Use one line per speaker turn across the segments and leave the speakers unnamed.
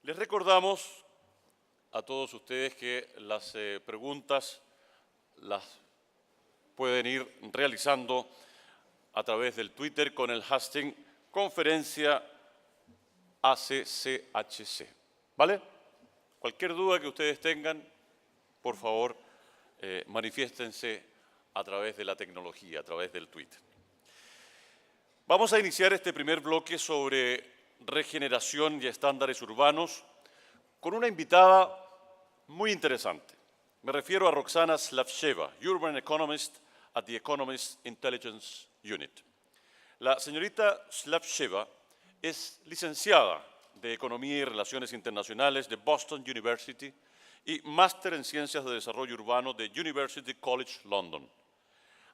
Les recordamos a todos ustedes que las preguntas las pueden ir realizando a través del Twitter con el hashtag Conferencia CChC. ¿Vale? Cualquier duda que ustedes tengan, por favor, manifiéstense a través de la tecnología, a través del Twitter. Vamos a iniciar este primer bloque sobre regeneración y estándares urbanos con una invitada muy interesante. Me refiero a Roxanna Slavcheva, Urban Economist at the Economist Intelligence Unit. La señorita Slavcheva es licenciada de Economía y Relaciones Internacionales de Boston University y máster en Ciencias de Desarrollo Urbano de University College London.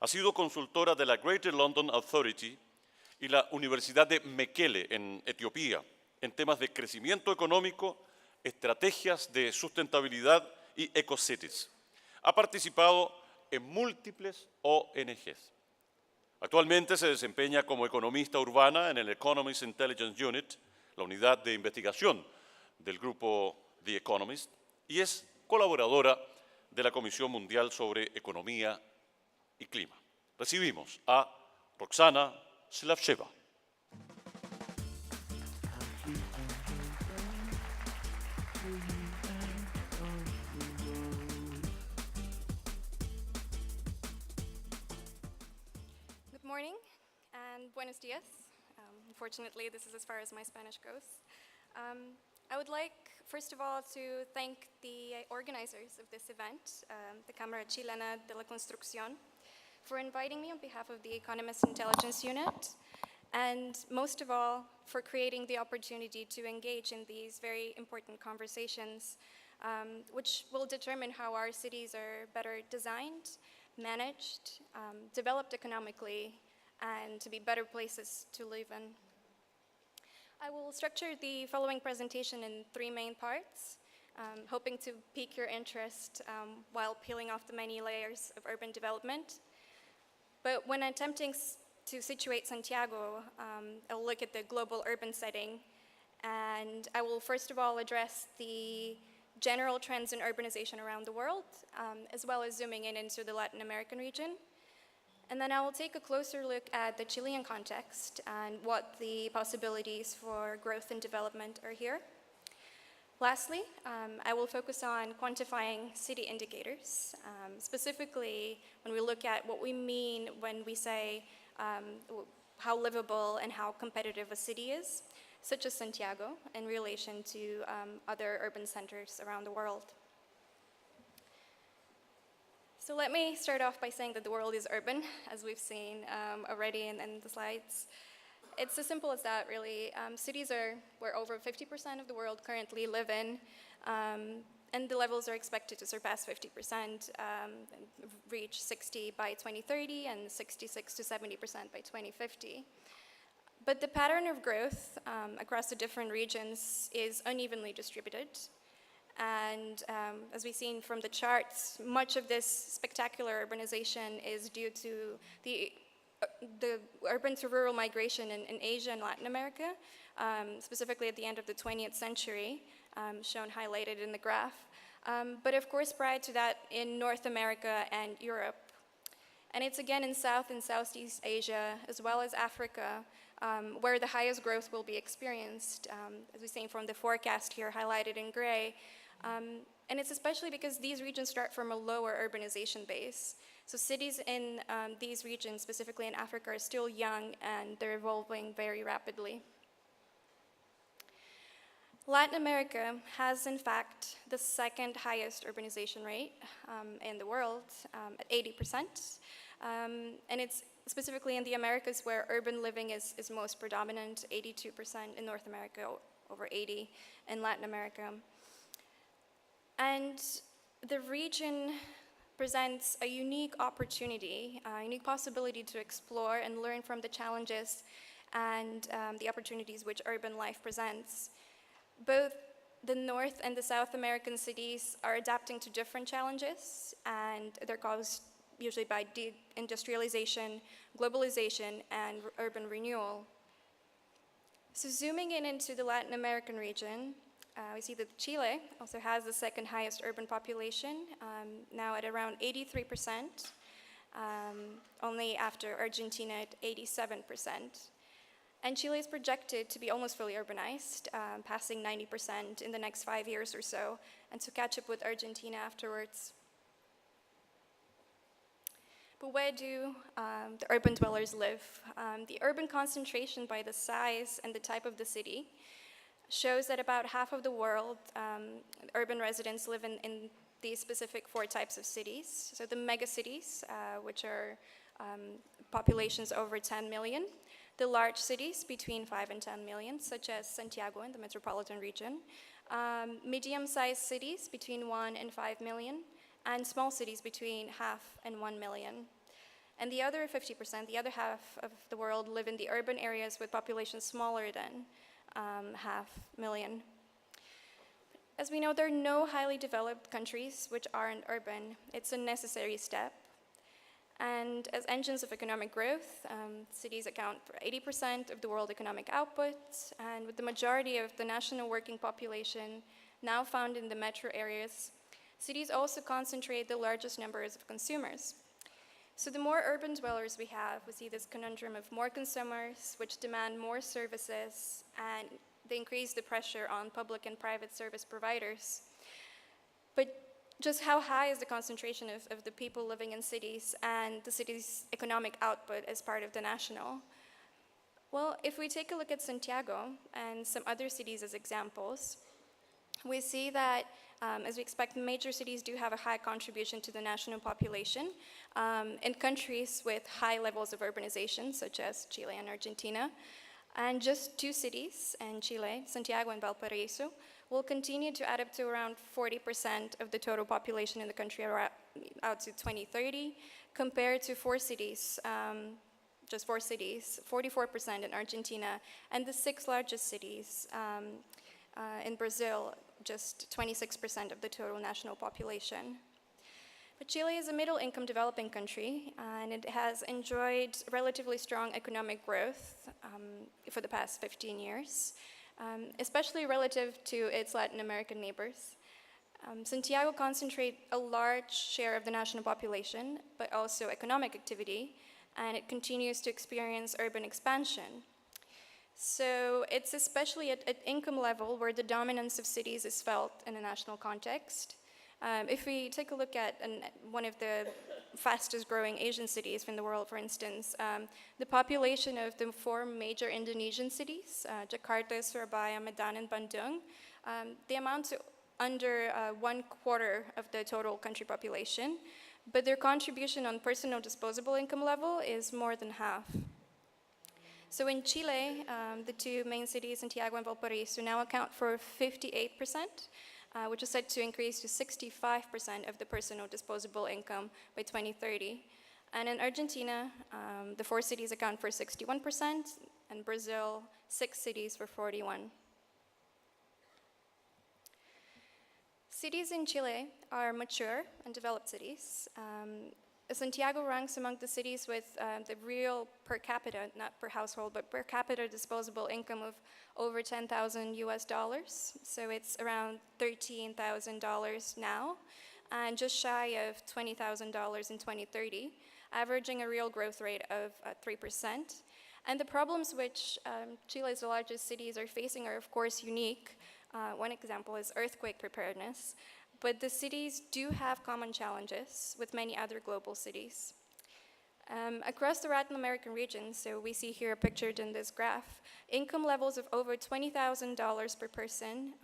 Ha sido consultora de la Greater London Authority y la Universidad de Mekele en Etiopía en temas de crecimiento económico, estrategias de sustentabilidad y ecocities. Ha participado en múltiples ONGs. Actualmente se desempeña como economista urbana en el Economist Intelligence Unit, la unidad de investigación del grupo The Economist, y es colaboradora de la Comisión Mundial sobre Economía y Clima. Recibimos a Roxanna Slavcheva.
Good morning and buenos dias. Unfortunately, this is as far as my Spanish goes. I would like, first of all, to thank the organizers of this event, the Cámara Chilena de la Construcción, for inviting me on behalf of the Economist Intelligence Unit, and most of all, for creating the opportunity to engage in these very important conversations, which will determine how our cities are better designed, managed, developed economically, and to be better places to live in. I will structure the following presentation in three main parts, hoping to pique your interest while peeling off the many layers of urban development. But when attempting to situate Santiago, I'll look at the global urban setting, and I will first of all address the general trends in urbanization around the world, as well as zooming in into the Latin American region. And then I will take a closer look at the Chilean context and what the possibilities for growth and development are here. Lastly, I will focus on quantifying city indicators, specifically when we look at what we mean when we say how livable and how competitive a city is, such as Santiago, in relation to other urban centers around the world. So let me start off by saying that the world is urban, as we've seen already in the slides. It's as simple as that, really. Cities are where over 50% of the world currently live in, and the levels are expected to surpass 50%, reach 60 by 2030 and 66 to 70% by 2050. But the pattern of growth across the different regions is unevenly distributed. And as we've seen from the charts, much of this spectacular urbanization is due to the urban to rural migration in Asia and Latin America, specifically at the end of the 20th century, shown highlighted in the graph. But of course, prior to that, in North America and Europe. And it's again in South and Southeast Asia, as well as Africa, where the highest growth will be experienced, as we've seen from the forecast here highlighted in gray. And it's especially because these regions start from a lower urbanization base. So cities in these regions, specifically in Africa, are still young and they're evolving very rapidly. Latin America has, in fact, the second highest urbanization rate in the world, at 80%. And it's specifically in the Americas where urban living is most predominant, 82% in North America, over 80% in Latin America. And the region presents a unique opportunity, a unique possibility to explore and learn from the challenges and the opportunities which urban life presents. Both the North and the South American cities are adapting to different challenges, and they're caused usually by deindustrialization, globalization, and urban renewal. So zooming in into the Latin American region, we see that Chile also has the second highest urban population, now at around 83%, only after Argentina at 87%. And Chile is projected to be almost fully urbanized, passing 90% in the next 5 years or so, and to catch up with Argentina afterwards. But where do the urban dwellers live? The urban concentration by the size and the type of the city shows that about half of the world urban residents live in these specific 4 types of cities. So the megacities, which are populations over 10 million, the large cities between 5 and 10 million, such as Santiago in the metropolitan region, medium-sized cities between 1 and 5 million, and small cities between 0.5 and 1 million. And the other 50%, the other half of the world, live in the urban areas with populations smaller than 0.5 million. As we know, there are no highly developed countries which aren't urban. It's a necessary step. And as engines of economic growth, cities account for 80% of the world economic output, and with the majority of the national working population now found in the metro areas, cities also concentrate the largest numbers of consumers. So the more urban dwellers we have, we see this conundrum of more consumers, which demand more services, and they increase the pressure on public and private service providers. But just how high is the concentration of the people living in cities and the city's economic output as part of the national? Well, if we take a look at Santiago and some other cities as examples, we see that, as we expect, major cities do have a high contribution to the national population. In countries with high levels of urbanization, such as Chile and Argentina, and just 2 cities in Chile, Santiago and Valparaiso, will continue to add up to around 40% of the total population in the country out to 2030, compared to 4 cities, just 4 cities, 44% in Argentina, and the 6 largest cities in Brazil, just 26% of the total national population. But Chile is a middle-income developing country, and it has enjoyed relatively strong economic growth for the past 15 years, especially relative to its Latin American neighbors. Santiago concentrates a large share of the national population, but also economic activity, and it continues to experience urban expansion. So it's especially at income level where the dominance of cities is felt in a national context. If we take a look at one of the fastest growing Asian cities in the world, for instance, the population of the 4 major Indonesian cities, Jakarta, Surabaya, Medan, and Bandung, they amount to under 1/4 of the total country population, but their contribution on personal disposable income level is more than half. So in Chile, the 2 main cities, Santiago and Valparaiso, now account for 58%, which is set to increase to 65% of the personal disposable income by 2030. And in Argentina, the 4 cities account for 61%, and Brazil, 6 cities for 41%. Cities in Chile are mature and developed cities. Santiago ranks among the cities with the real per capita, not per household, but per capita disposable income of over $10,000. So it's around $13,000 now, and just shy of $20,000 in 2030, averaging a real growth rate of 3%. And the problems which Chile's largest cities are facing are, of course, unique. One example is earthquake preparedness. But the cities do have common challenges with many other global cities. Across the Latin American region, so we see here pictured in this graph, income levels of over $20,000 per person,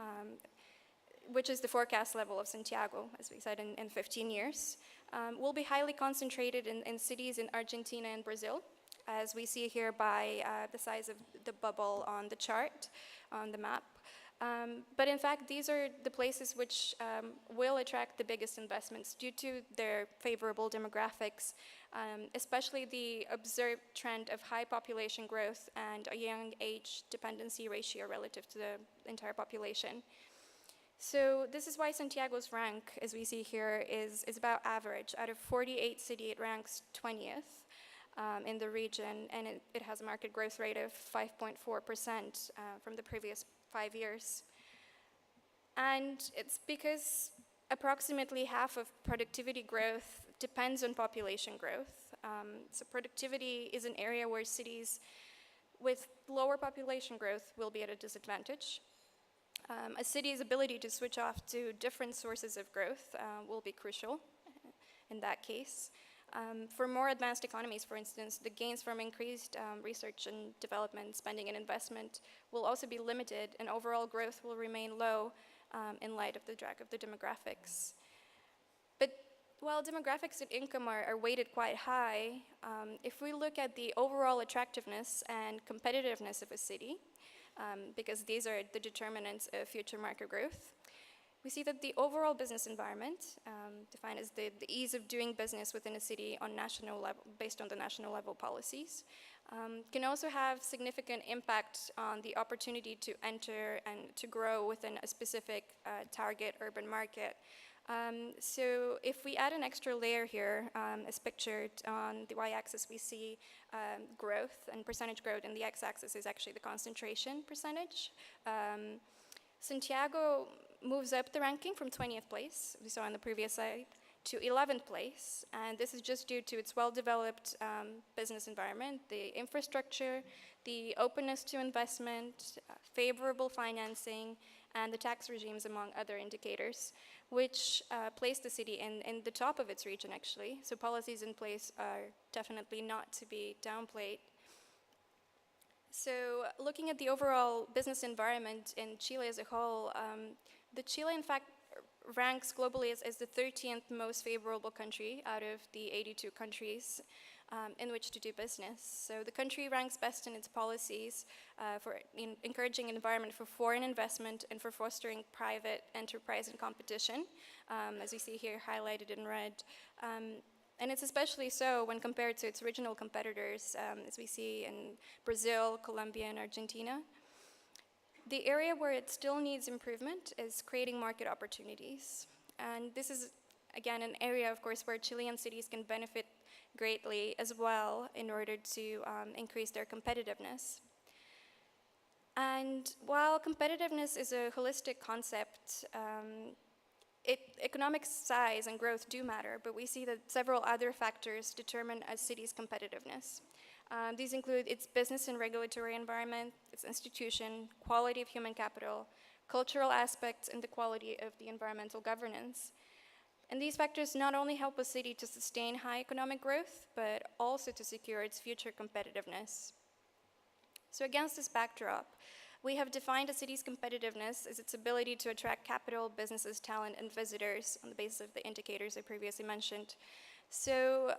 which is the forecast level of Santiago, as we said, in 15 years, will be highly concentrated in cities in Argentina and Brazil, as we see here by the size of the bubble on the chart, on the map. But in fact, these are the places which will attract the biggest investments due to their favorable demographics, especially the observed trend of high population growth and a young age dependency ratio relative to the entire population. So this is why Santiago's rank, as we see here, is about average. Out of 48 cities, it ranks 20th in the region, and it has a market growth rate of 5.4% from the previous 5 years. And it's because approximately half of productivity growth depends on population growth. So productivity is an area where cities with lower population growth will be at a disadvantage. A city's ability to switch off to different sources of growth will be crucial in that case. For more advanced economies, for instance, the gains from increased research and development spending and investment will also be limited, and overall growth will remain low in light of the drag of the demographics. But while demographics and income are weighted quite high, if we look at the overall attractiveness and competitiveness of a city, because these are the determinants of future market growth, we see that the overall business environment, defined as the ease of doing business within a city on national level, based on the national level policies, can also have significant impact on the opportunity to enter and to grow within a specific target urban market. So if we add an extra layer here, as pictured on the y-axis, we see growth and percentage growth, and the x-axis is actually the concentration percentage. Santiago moves up the ranking from 20th place, we saw on the previous slide, to 11th place, and this is just due to its well-developed business environment, the infrastructure, the openness to investment, favorable financing, and the tax regimes, among other indicators, which place the city in the top of its region, actually. So policies in place are definitely not to be downplayed. So looking at the overall business environment in Chile as a whole, the Chile, in fact, ranks globally as the 13th most favorable country out of the 82 countries in which to do business. So the country ranks best in its policies for encouraging an environment for foreign investment and for fostering private enterprise and competition, as we see here highlighted in red. And it's especially so when compared to its regional competitors, as we see in Brazil, Colombia, and Argentina. The area where it still needs improvement is creating market opportunities. And this is, again, an area, of course, where Chilean cities can benefit greatly as well in order to increase their competitiveness. And while competitiveness is a holistic concept, economic size and growth do matter, but we see that several other factors determine a city's competitiveness. These include its business and regulatory environment, its institution, quality of human capital, cultural aspects, and the quality of the environmental governance. And these factors not only help a city to sustain high economic growth, but also to secure its future competitiveness. So against this backdrop, we have defined a city's competitiveness as its ability to attract capital, businesses, talent, and visitors on the basis of the indicators I previously mentioned. So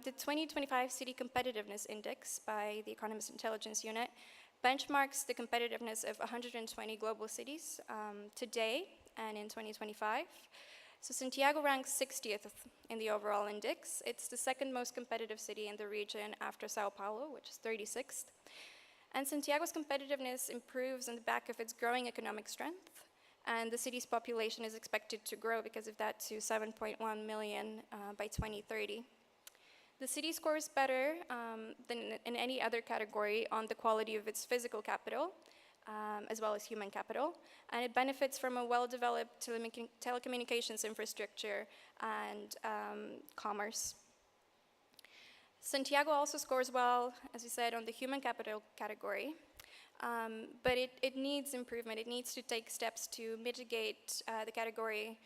the 2025 City Competitiveness Index by the Economist Intelligence Unit benchmarks the competitiveness of 120 global cities today and in 2025. So Santiago ranks 60th in the overall index. It's the second most competitive city in the region after Sao Paulo, which is 36th. And Santiago's competitiveness improves on the back of its growing economic strength, and the city's population is expected to grow because of that to 7.1 million by 2030. The city scores better than in any other category on the quality of its physical capital, as well as human capital, and it benefits from a well-developed telecommunications infrastructure and commerce. Santiago also scores well, as we said, on the human capital category, but it needs improvement. It needs to take steps to mitigate the category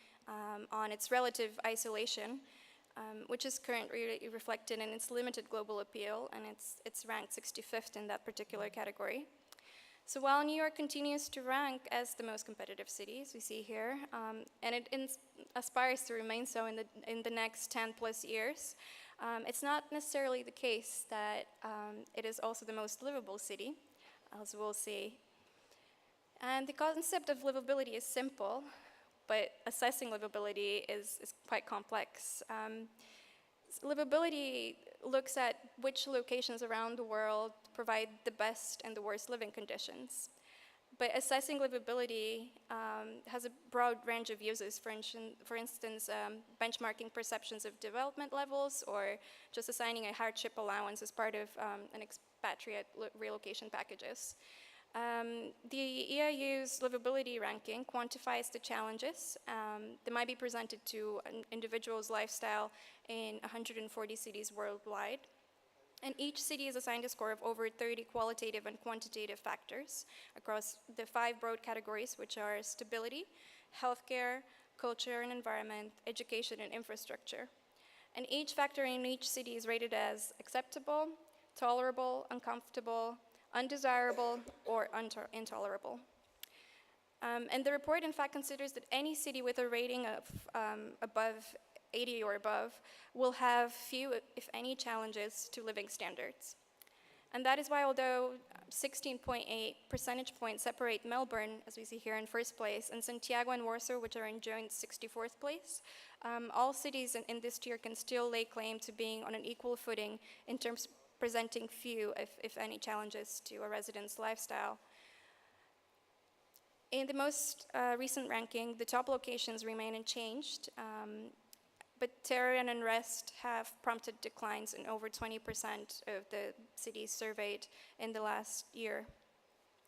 on its relative isolation, which is currently reflected in its limited global appeal, and it's ranked 65th in that particular category. So while New York continues to rank as the most competitive city, as we see here, and it aspires to remain so in the next 10 plus years, it's not necessarily the case that it is also the most livable city, as we'll see. And the concept of livability is simple, but assessing livability is quite complex. Livability looks at which locations around the world provide the best and the worst living conditions. But assessing livability has a broad range of uses. For instance, benchmarking perceptions of development levels, or just assigning a hardship allowance as part of an expatriate relocation packages. The EIU's livability ranking quantifies the challenges that might be presented to an individual's lifestyle in 140 cities worldwide. And each city is assigned a score of over 30 qualitative and quantitative factors across the 5 broad categories, which are stability, healthcare, culture and environment, education and infrastructure. And each factor in each city is rated as acceptable, tolerable, uncomfortable, undesirable, or intolerable. And the report, in fact, considers that any city with a rating of above 80 or above will have few, if any, challenges to living standards. And that is why, although 16.8 percentage points separate Melbourne, as we see here, in first place, and Santiago and Warsaw, which are in joint 64th place, all cities in this tier can still lay claim to being on an equal footing in terms of presenting few, if any, challenges to a resident's lifestyle. In the most recent ranking, the top locations remain unchanged, but terror and unrest have prompted declines in over 20% of the cities surveyed in the last year.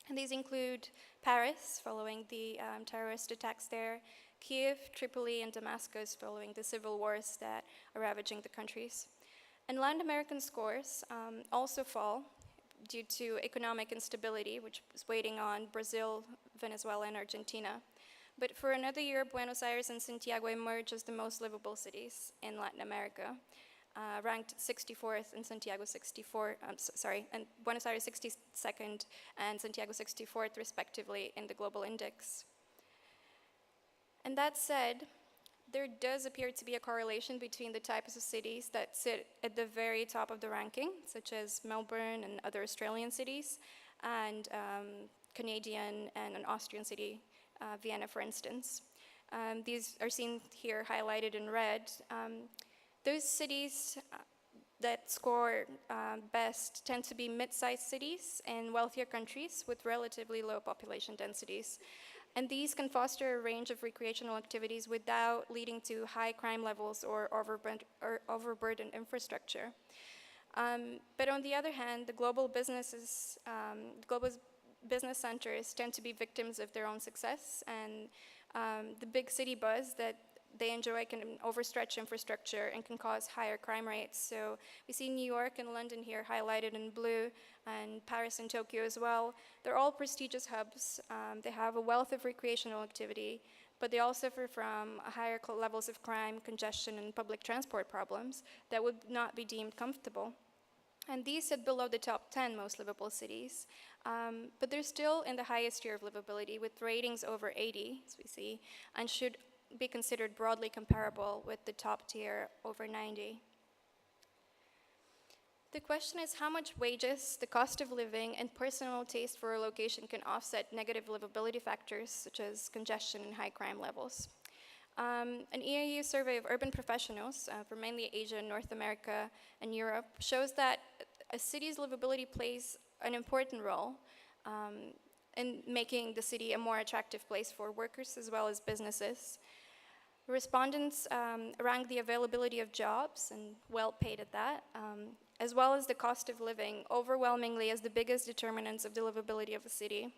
And these include Paris, following the terrorist attacks there, Kiev, Tripoli, and Damascus, following the civil wars that are ravaging the countries. And Latin American scores also fall due to economic instability, which was weighing on Brazil, Venezuela, and Argentina. But for another year, Buenos Aires and Santiago emerge as the most livable cities in Latin America, ranked 64th and Santiago 64th, and Buenos Aires 62nd and Santiago 64th, respectively, in the global index. And that said, there does appear to be a correlation between the types of cities that sit at the very top of the ranking, such as Melbourne and other Australian cities, and Canadian and an Austrian city, Vienna, for instance. These are seen here highlighted in red. Those cities that score best tend to be mid-sized cities in wealthier countries with relatively low population densities. And these can foster a range of recreational activities without leading to high crime levels or overburdened infrastructure. But on the other hand, the global business centers tend to be victims of their own success, and the big city buzz that they enjoy can overstretch infrastructure and can cause higher crime rates. So we see New York and London here highlighted in blue, and Paris and Tokyo as well. They're all prestigious hubs. They have a wealth of recreational activity, but they all suffer from higher levels of crime, congestion, and public transport problems that would not be deemed comfortable. And these sit below the top 10 most livable cities, but they're still in the highest tier of livability with ratings over 80, as we see, and should be considered broadly comparable with the top tier over 90. The question is how much wages, the cost of living, and personal taste for a location can offset negative livability factors such as congestion and high crime levels. An EIU survey of urban professionals from mainly Asia, North America, and Europe shows that a city's livability plays an important role in making the city a more attractive place for workers as well as businesses. Respondents rank the availability of jobs, and well paid at that, as well as the cost of living overwhelmingly as the biggest determinants of the livability of a city.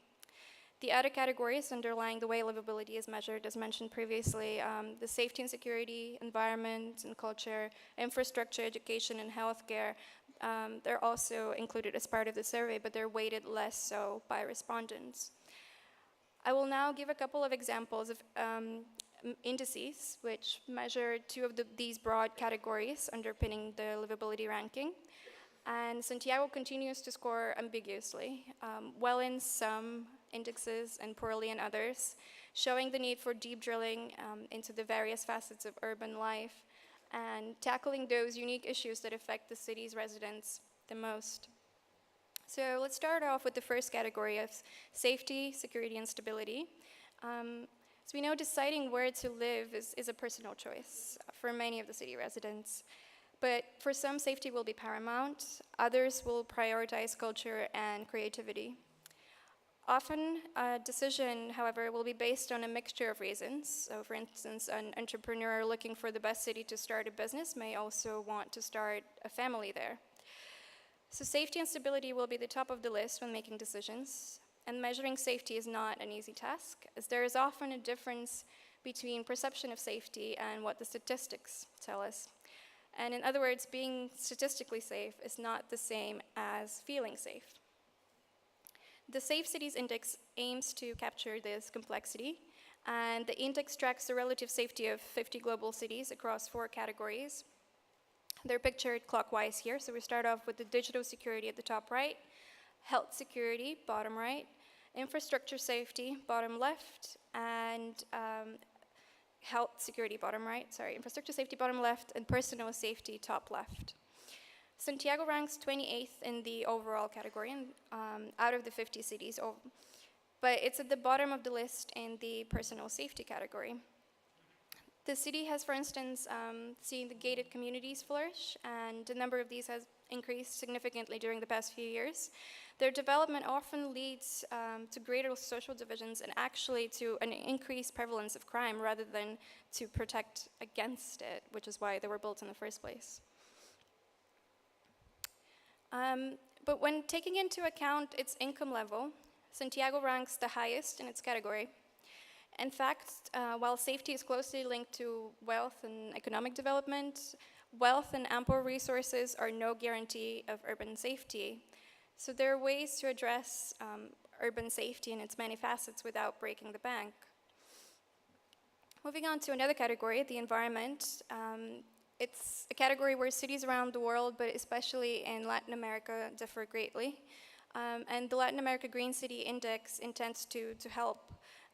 The other categories underlying the way livability is measured, as mentioned previously, the safety and security, environment and culture, infrastructure, education, and healthcare, they're also included as part of the survey, but they're weighted less so by respondents. I will now give a couple of examples of indices which measure two of these broad categories underpinning the livability ranking. And Santiago continues to score ambiguously, well in some indexes and poorly in others, showing the need for deep drilling into the various facets of urban life and tackling those unique issues that affect the city's residents the most. So let's start off with the first category of safety, security, and stability. As we know, deciding where to live is a personal choice for many of the city residents. But for some, safety will be paramount. Others will prioritize culture and creativity. Often, a decision, however, will be based on a mixture of reasons. So, for instance, an entrepreneur looking for the best city to start a business may also want to start a family there. So safety and stability will be the top of the list when making decisions. And measuring safety is not an easy task, as there is often a difference between perception of safety and what the statistics tell us. And in other words, being statistically safe is not the same as feeling safe. The Safe Cities Index aims to capture this complexity, and the index tracks the relative safety of 50 global cities across 4 categories. They're pictured clockwise here, so we start off with the digital security at the top right, health security, bottom right, infrastructure safety, bottom left, and infrastructure safety, bottom left, and personal safety, top left. Santiago ranks 28th in the overall category out of the 50 cities, but it's at the bottom of the list in the personal safety category. The city has, for instance, seen the gated communities flourish, and a number of these has increased significantly during the past few years. Their development often leads to greater social divisions and actually to an increased prevalence of crime rather than to protect against it, which is why they were built in the first place. But when taking into account its income level, Santiago ranks the highest in its category. In fact, while safety is closely linked to wealth and economic development, wealth and ample resources are no guarantee of urban safety. So there are ways to address urban safety in its many facets without breaking the bank. Moving on to another category, the environment. It's a category where cities around the world, but especially in Latin America, differ greatly. And the Latin America Green City Index intends to help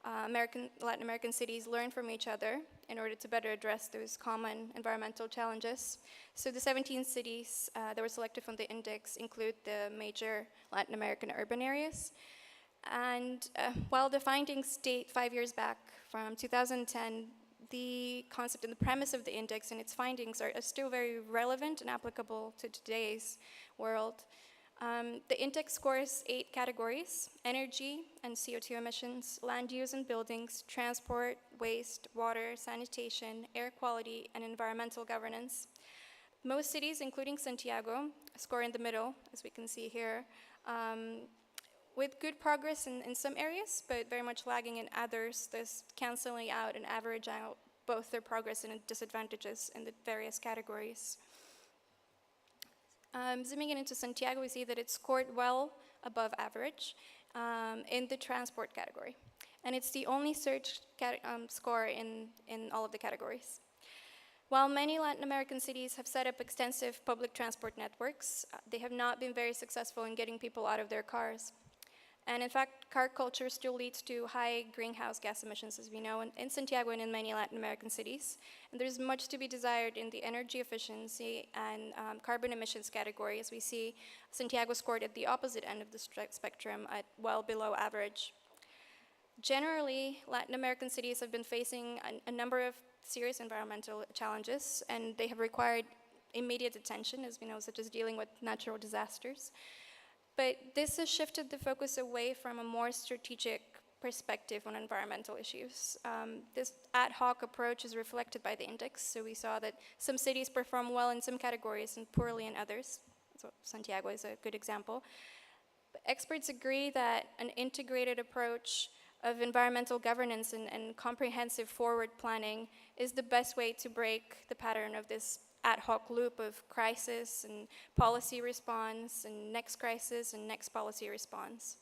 Latin American cities learn from each other in order to better address those common environmental challenges. So the 17 cities that were selected from the index include the major Latin American urban areas. And while the findings date 5 years back from 2010, the concept and the premise of the index and its findings are still very relevant and applicable to today's world. The index scores 8 categories: energy and CO2 emissions, land use and buildings, transport, waste, water, sanitation, air quality, and environmental governance. Most cities, including Santiago, score in the middle, as we can see here, with good progress in some areas, but very much lagging in others, thus canceling out and average out both their progress and disadvantages in the various categories. Zooming in into Santiago, we see that it scored well above average in the transport category. And it's the only search score in all of the categories. While many Latin American cities have set up extensive public transport networks, they have not been very successful in getting people out of their cars. And in fact, car culture still leads to high greenhouse gas emissions, as we know, in Santiago and in many Latin American cities. And there's much to be desired in the energy efficiency and carbon emissions category, as we see Santiago scored at the opposite end of the spectrum at well below average. Generally, Latin American cities have been facing a number of serious environmental challenges, and they have required immediate attention, as we know, such as dealing with natural disasters. But this has shifted the focus away from a more strategic perspective on environmental issues. This ad hoc approach is reflected by the index, so we saw that some cities perform well in some categories and poorly in others. So Santiago is a good example. But experts agree that an integrated approach of environmental governance and comprehensive forward planning is the best way to break the pattern of this ad hoc loop of crisis and policy response and next crisis and next policy response.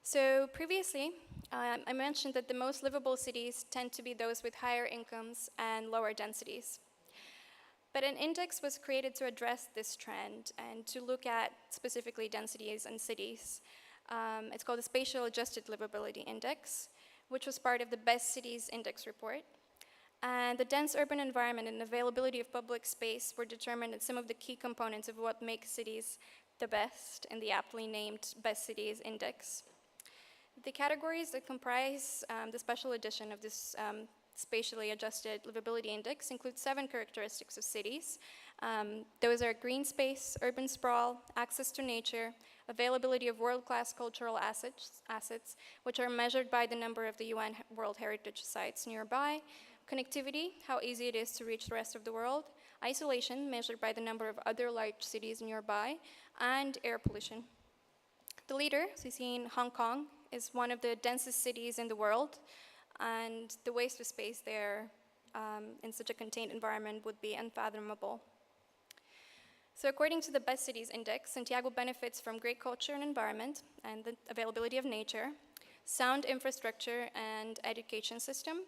So previously, I mentioned that the most livable cities tend to be those with higher incomes and lower densities. But an index was created to address this trend and to look at specifically densities and cities. It's called the Spatial Adjusted Livability Index, which was part of the Best Cities Index report. And the dense urban environment and availability of public space were determined as some of the key components of what makes cities the best in the aptly named Best Cities Index. The categories that comprise the special edition of this Spatially Adjusted Livability Index include 7 characteristics of cities. Those are green space, urban sprawl, access to nature, availability of world-class cultural assets, which are measured by the number of the UN World Heritage Sites nearby, connectivity, how easy it is to reach the rest of the world, isolation, measured by the number of other large cities nearby, and air pollution. The leader, as we see in Hong Kong, is one of the densest cities in the world, and the waste of space there in such a contained environment would be unfathomable. So according to the Best Cities Index, Santiago benefits from great culture and environment and the availability of nature, sound infrastructure and education system,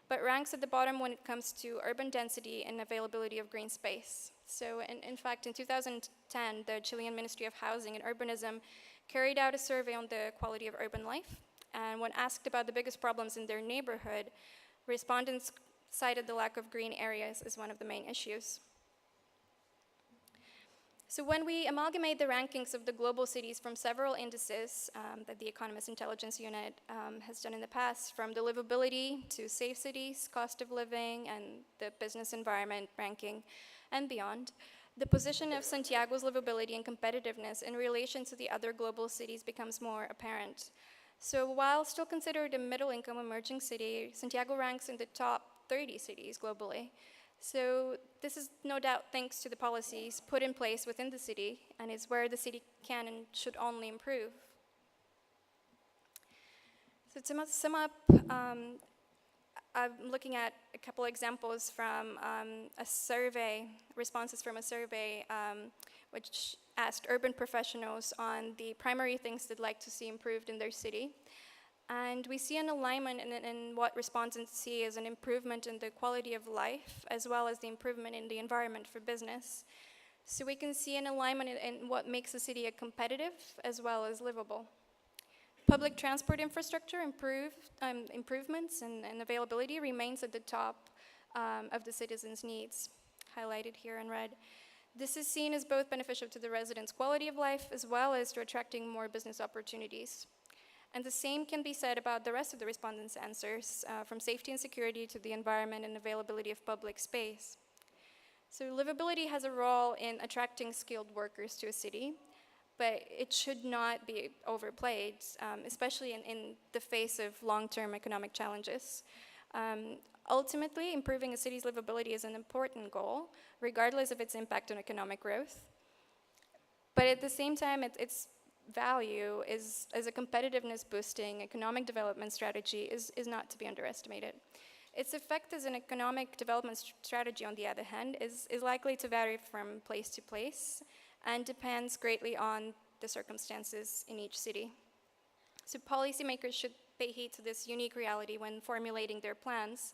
but ranks at the bottom when it comes to urban density and availability of green space. So in fact, in 2010, the Chilean Ministry of Housing and Urbanism carried out a survey on the quality of urban life. And when asked about the biggest problems in their neighborhood, respondents cited the lack of green areas as one of the main issues. So when we amalgamate the rankings of the global cities from several indices that the Economist Intelligence Unit has done in the past, from the livability to safe cities, cost of living, and the business environment ranking, and beyond, the position of Santiago's livability and competitiveness in relation to the other global cities becomes more apparent. So while still considered a middle-income emerging city, Santiago ranks in the top 30 cities globally. So this is no doubt thanks to the policies put in place within the city, and is where the city can and should only improve. So to sum up, I'm looking at a couple examples from a survey, responses from a survey which asked urban professionals on the primary things they'd like to see improved in their city. And we see an alignment in what respondents see as an improvement in the quality of life, as well as the improvement in the environment for business. So we can see an alignment in what makes a city competitive as well as livable. Public transport infrastructure improvements and availability remains at the top of the citizens' needs, highlighted here in red. This is seen as both beneficial to the residents' quality of life as well as to attracting more business opportunities. And the same can be said about the rest of the respondents' answers, from safety and security to the environment and availability of public space. So livability has a role in attracting skilled workers to a city, but it should not be overplayed, especially in the face of long-term economic challenges. Ultimately, improving a city's livability is an important goal, regardless of its impact on economic growth. But at the same time, its value as a competitiveness-boosting economic development strategy is not to be underestimated. Its effect as an economic development strategy, on the other hand, is likely to vary from place to place and depends greatly on the circumstances in each city. So policymakers should pay heed to this unique reality when formulating their plans,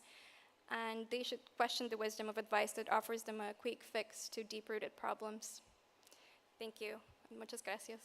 and they should question the wisdom of advice that offers them a quick fix to deep-rooted problems. Thank you. Muchas gracias.